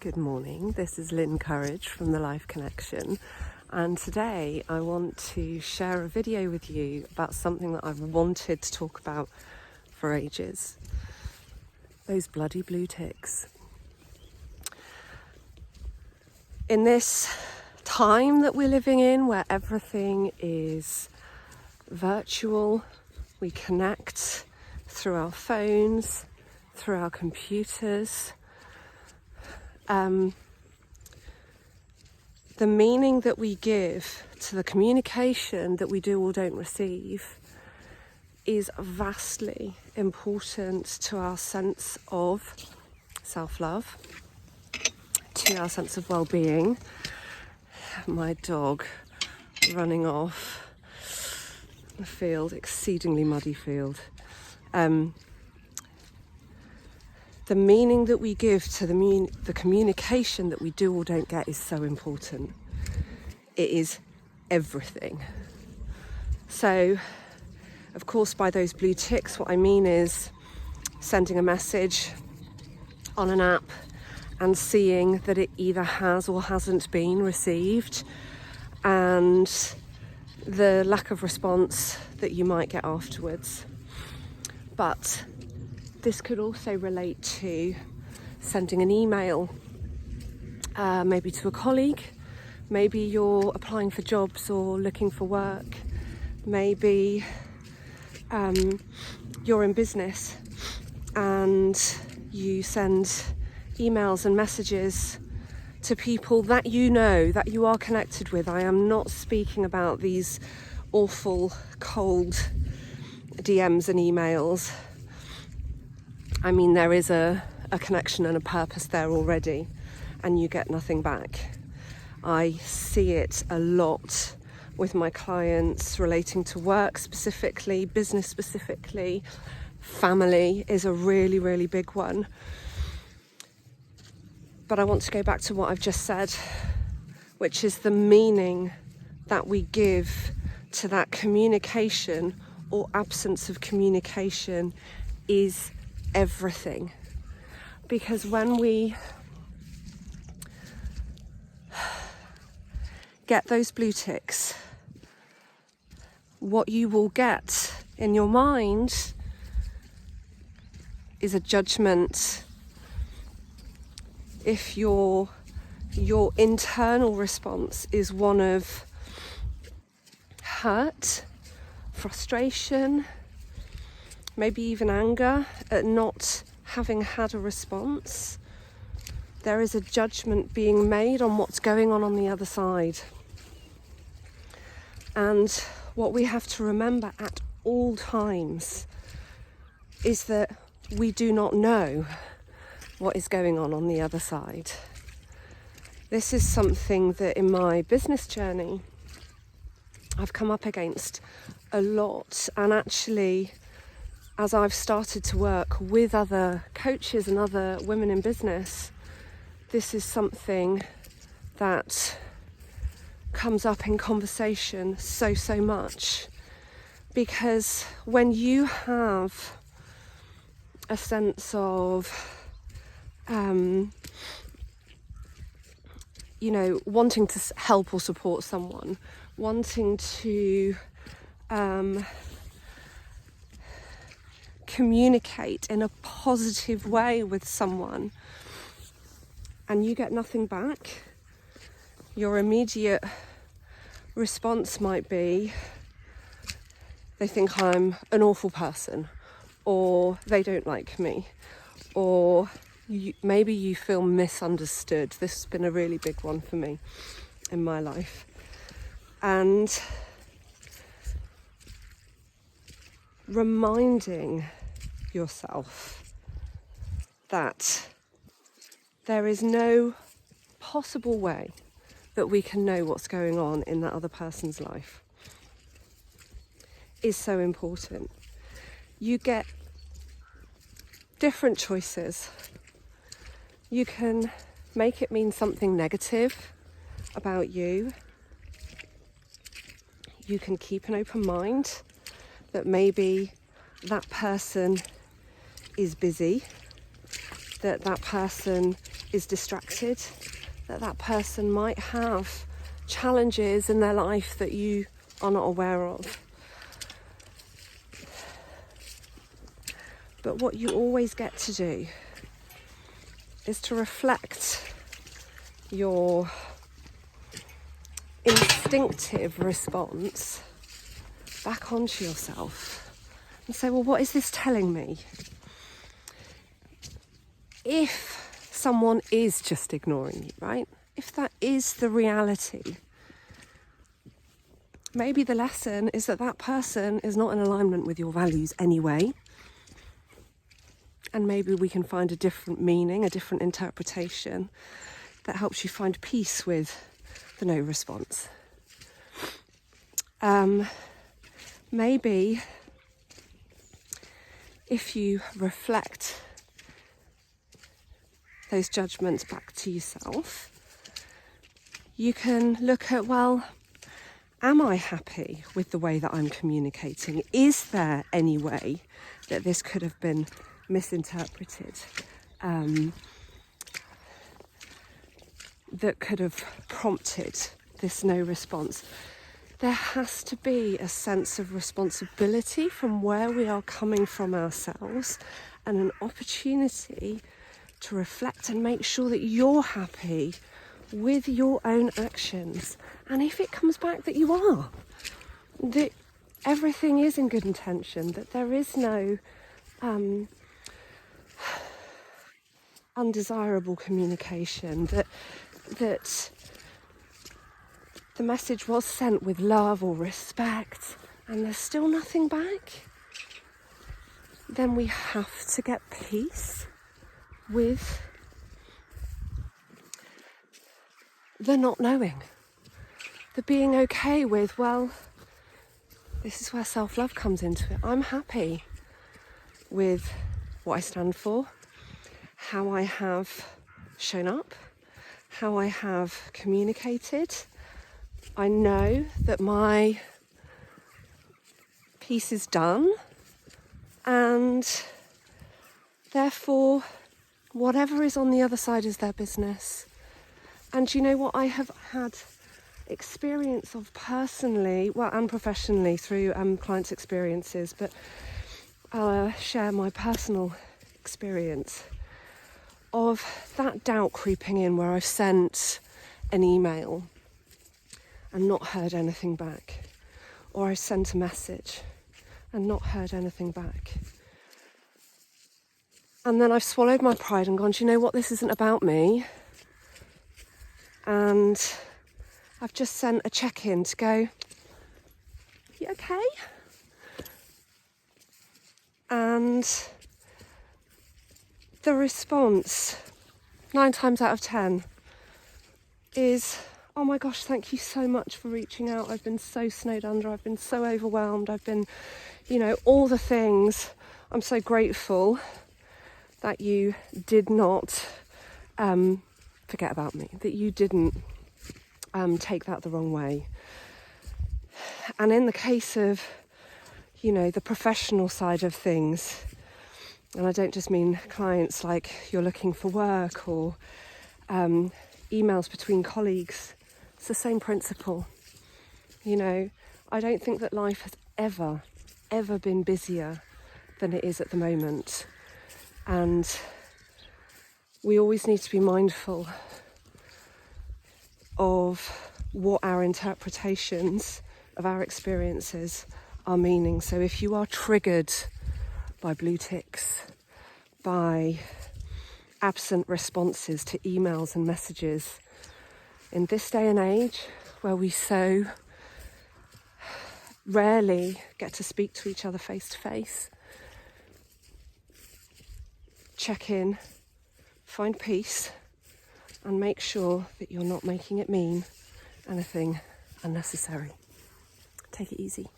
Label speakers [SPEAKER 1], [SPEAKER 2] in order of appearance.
[SPEAKER 1] Good morning, this is Lynn Courage from The Life Connection, and today I want to share a video with you about something that I've wanted to talk about for ages. Those bloody blue ticks. In this time that we're living in, where everything is virtual, we connect through our phones, through our computers. The meaning that we give to the communication that we do or don't receive is vastly important to our sense of self-love, to our sense of well-being. My dog running off the field, exceedingly muddy field. The meaning that we give to the communication that we do or don't get is so important. It is everything. So, of course, by those blue ticks, what I mean is sending a message on an app and seeing that it either has or hasn't been received, and the lack of response that you might get afterwards. But this could also relate to sending an email, maybe to a colleague. Maybe you're applying for jobs or looking for work. Maybe you're in business and you send emails and messages to people that you know, that you are connected with. I am not speaking about these awful, cold DMs and emails. I mean, there is a connection and a purpose there already, and you get nothing back. I see it a lot with my clients relating to work specifically, business specifically. Family is a really, really big one. But I want to go back to what I've just said, which is the meaning that we give to that communication or absence of communication is everything. Because when we get those blue ticks, what you will get in your mind is a judgment. If your internal response is one of hurt, frustration, maybe even anger at not having had a response, there is a judgment being made on what's going on the other side. And what we have to remember at all times is that we do not know what is going on the other side. This is something that in my business journey I've come up against a lot, and actually as I've started to work with other coaches and other women in business, this is something that comes up in conversation so much. Because when you have a sense of, wanting to help or support someone, wanting to communicate in a positive way with someone, and you get nothing back, your immediate response might be, they think I'm an awful person, or they don't like me, or maybe you feel misunderstood. This has been a really big one for me in my life. And reminding yourself that there is no possible way that we can know what's going on in that other person's life is so important. You get different choices. You can make it mean something negative about you. You can keep an open mind that maybe that person is busy that that person is distracted, that that person might have challenges in their life that you are not aware of. But what you always get to do is to reflect your instinctive response back onto yourself and say, well, what is this telling me? If someone is just ignoring you, right? If that is the reality, maybe the lesson is that that person is not in alignment with your values anyway. And maybe we can find a different meaning, a different interpretation that helps you find peace with the no response. Maybe if you reflect those judgments back to yourself, you can look at, well, am I happy with the way that I'm communicating? Is there any way that this could have been misinterpreted, that could have prompted this no response? There has to be a sense of responsibility from where we are coming from ourselves, and an opportunity to reflect and make sure that you're happy with your own actions. And if it comes back that you are, that everything is in good intention, that there is no undesirable communication, that the message was sent with love or respect, and there's still nothing back, then we have to get peace with the not knowing, the being okay with, well, this is where self-love comes into it. I'm happy with what I stand for, how I have shown up, how I have communicated. I know that my piece is done, and therefore whatever is on the other side is their business. And you know what I have had experience of personally, well, and professionally through clients' experiences, but I'll share my personal experience of that doubt creeping in, where I've sent an email and not heard anything back, or I sent a message and not heard anything back. And then I've swallowed my pride and gone, do you know what, this isn't about me. And I've just sent a check-in to go, you okay? And the response, 9 times out of 10, is, oh my gosh, thank you so much for reaching out. I've been so snowed under. I've been so overwhelmed. I've been, all the things. I'm so grateful that you did not forget about me, that you didn't take that the wrong way. And in the case of, the professional side of things, and I don't just mean clients like you're looking for work or emails between colleagues, it's the same principle. I don't think that life has ever been busier than it is at the moment. And we always need to be mindful of what our interpretations of our experiences are meaning. So if you are triggered by blue ticks, by absent responses to emails and messages, in this day and age where we so rarely get to speak to each other face to face, check in, find peace, and make sure that you're not making it mean anything unnecessary. Take it easy.